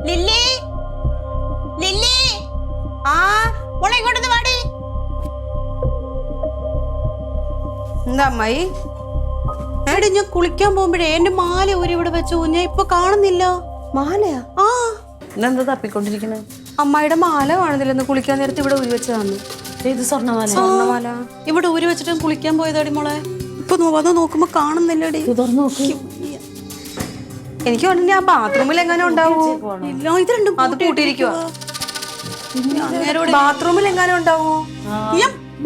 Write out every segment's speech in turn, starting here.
Lily lily ആ മോളെ ഇങ്ങോട്ടൊന്ന് വാടി. എന്താ അമ്മായി? എടി ഞാൻ കുളിക്കാൻ പോകുമ്പോഴേ എന്റെ മാല ഊരി ഇവിടെ വെച്ചു, ഞാൻ ഇപ്പൊ കാണുന്നില്ല. മാലയാ? ആ ഇതെന്താ തപ്പിക്കൊണ്ടിരിക്കണേ? അമ്മായിയുടെ മാല കാണുന്നില്ലെന്ന്, കുളിക്കാൻ നേരത്തെ ഇവിടെ ഊരി വെച്ചതാന്ന്. ഇത് സ്വർണ്ണമാല? സ്വർണ്ണമാല ഇവിടെ ഊരി വെച്ചിട്ട് കുളിക്കാൻ പോയതാടി മോളെ. ഇപ്പൊ വന്ന് നോക്കുമ്പോ കാണുന്നില്ലടി. തുറന്നു നോക്കി. എനിക്ക് വേണ്ടി ആ ബാത്റൂമിൽ എങ്ങനെ ഉണ്ടാവോ? ഇല്ല, ഇത് രണ്ടും അത് കൂട്ടിയിരിക്കുക. ബാത്റൂമിൽ എങ്ങനെ ഉണ്ടാവോ?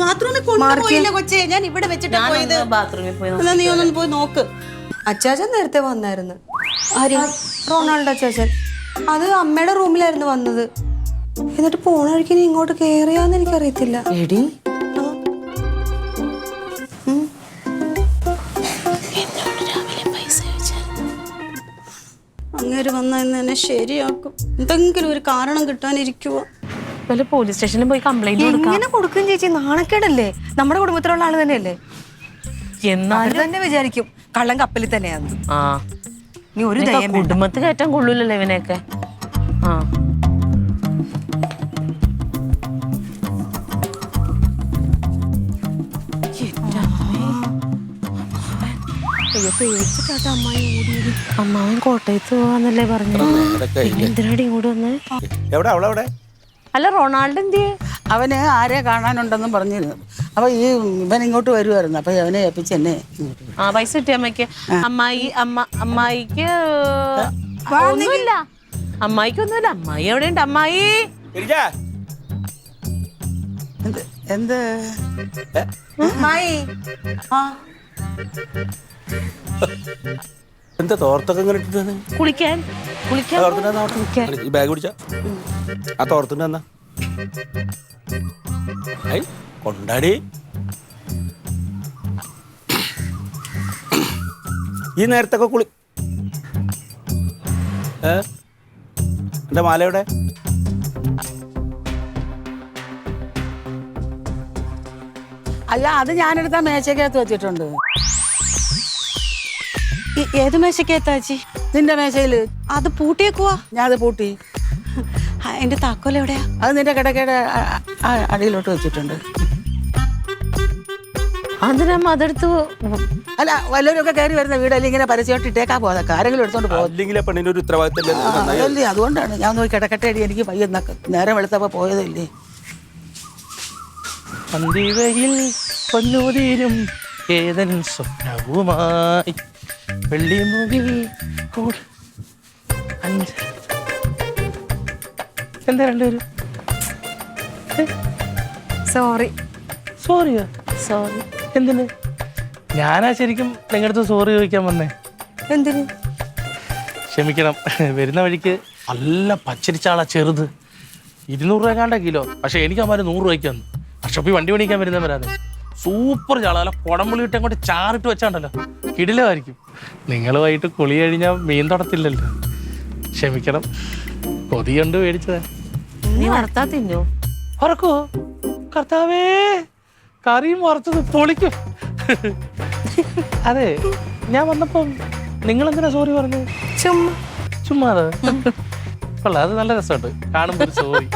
ബാത്റൂമിൽ കൊണ്ടുപോയില്ല കൊച്ചേ, ഞാൻ ഇവിടെ വെച്ചിട്ട് പോയത്. ബാത്റൂമിൽ പോയി എന്നാ നീ ഒന്നൊന്ന് പോയി നോക്ക്. അച്ചാച്ചൻ നേരത്തെ വന്നായിരുന്നു. ആര്? റൊണാൾഡോ അച്ചാച്ചൻ. അത് അമ്മയുടെ റൂമിലായിരുന്നു വന്നത്. എന്നിട്ട് പോണ വഴിക്ക് നീ ഇങ്ങോട്ട് കേറിയാന്ന് എനിക്കറിയത്തില്ല. എടി അങ്ങേര് വന്ന എന്നെ ശരിയാക്കും. എന്തെങ്കിലും ഒരു കാരണം കിട്ടാനിരിക്കുവോ? വല്ല പോലീസ് സ്റ്റേഷനിൽ പോയി കംപ്ലൈന്റ് എങ്ങനെ കൊടുക്കും ചേച്ചി? നാണക്കേടല്ലേ? നമ്മുടെ കുടുംബത്തിലുള്ള ആള് തന്നെയല്ലേ? എന്നാലും തന്നെ വിചാരിക്കും കള്ളൻ കപ്പലിൽ തന്നെയാന്ന്. ആ നീ ഒരു കുടുംബത്തിൽ കയറ്റാൻ കൊള്ളൂലല്ലോ ഇവനെയൊക്കെ. ആ അമ്മാവൻ കോട്ടയത്ത് പോവാന്നല്ലേ പറഞ്ഞു. എന്തിനാടി ഇങ്ങോട്ട് വന്നേ? അല്ല റൊണാൾഡോ എന്തിയെ? അവന് ആരെ കാണാനുണ്ടെന്നും പറഞ്ഞിരുന്നു. അപ്പൊ ഇവൻ ഇങ്ങോട്ട് വരുമായിരുന്നു. അപ്പൊ അവനെ ഏൽപ്പിച്ച് എന്നെ ആ പൈസ കിട്ടിയ അമ്മയ്ക്ക്. അമ്മായിക്ക് ഒന്നുമില്ല. അമ്മായിക്കൊന്നുമില്ല. അമ്മായി എവിടെയുണ്ട്? അമ്മായി എന്ത് എന്താ തോർത്തൊക്കെ ഇങ്ങനെ ഇട്ടിട്ടാണ്? കുളിക്കാൻ ഈ ബാഗ് പിടിച്ച ആ തോർത്തിന്റെ എന്നാ കൊണ്ടാടി. ഈ നേരത്തൊക്കെ കുളി. എന്റെ മാല എവിടെ? അല്ല, അത് ഞാനെടുത്ത മേശക്കകത്ത് വെച്ചിട്ടുണ്ട്. ഏത് മേശക്കേത്താച്ചി? നിന്റെ മേശയില്. അത് പൂട്ടിയേക്കുവാ. ഞാൻ അത് പൂട്ടി. എന്റെ താക്കോൽ എവിടെയാ? അത് നിന്റെ കിടക്കയുടെ അടിയിലോട്ട് വെച്ചിട്ടുണ്ട്. അതിനമ്മ അതെടുത്ത് അല്ല, വല്ലവരൊക്കെ കയറി വരുന്ന വീടല്ലേ ഇങ്ങനെ പരസ്യമായിട്ട് ഇട്ടേക്കാ പോകാതെ ആരെങ്കിലും എടുത്തോണ്ട് അല്ലെങ്കിൽ പെണ്ണിന്റെ ഒരു ഉത്തരവാദിത്തം. അതുകൊണ്ടാണ് ഞാൻ നോക്കി കിടക്കട്ടെ അടി. എനിക്ക് പയ്യ നേരം വെളുത്തപ്പോ പോയതല്ലേ. പന്തിവയിൽ പൊന്നൂതിരും ഏതൻ സ്വപ്നവുമായി വെള്ളിമുകിൽ എന്താ രണ്ടുപേരും? സോറി. സോറിയോ? സോറി എന്തിന്? ഞാനാ ശരിക്കും നിങ്ങളുടെ സോറി ചോദിക്കാൻ വന്നേ. എന്തിന്? ക്ഷമിക്കണം, വരുന്ന വഴിക്ക് നല്ല പച്ചരിച്ചാളാ ചെറുത്, 200 രൂപ കിലോ. പക്ഷെ എനിക്ക് അമ്മാര് 100 രൂപയ്ക്ക് വന്നു. ഷോപ്പിൽ വണ്ടി മേടിക്കാൻ വരുന്നവരാണ്. സൂപ്പർ ചാള, അല്ല കുടംപുളി ഇട്ട് അങ്ങോട്ട് ചാറിട്ട് വെച്ചാണ്ടല്ലോ, കിടിലമായിരിക്കും. നിങ്ങൾ വൈകിട്ട് കുളി കഴിഞ്ഞാൽ മീൻ തൊടത്തില്ലല്ലോ. ക്ഷമിക്കണം, കൊതിയുണ്ട് മേടിച്ചതാ. നീ വറുത്താ തിന്നോ? വറക്കോ? കർത്താവേ, കറിയും വറുത്തത് പൊളിക്കും. അതെ, ഞാൻ വന്നപ്പം നിങ്ങളെന്തിനാ സോറി പറഞ്ഞു? ചുമ്മാ. ചുമ്മാ. കൊള്ളാം, അത് നല്ല രസമുണ്ട് കാണുമ്പോ. സോറി.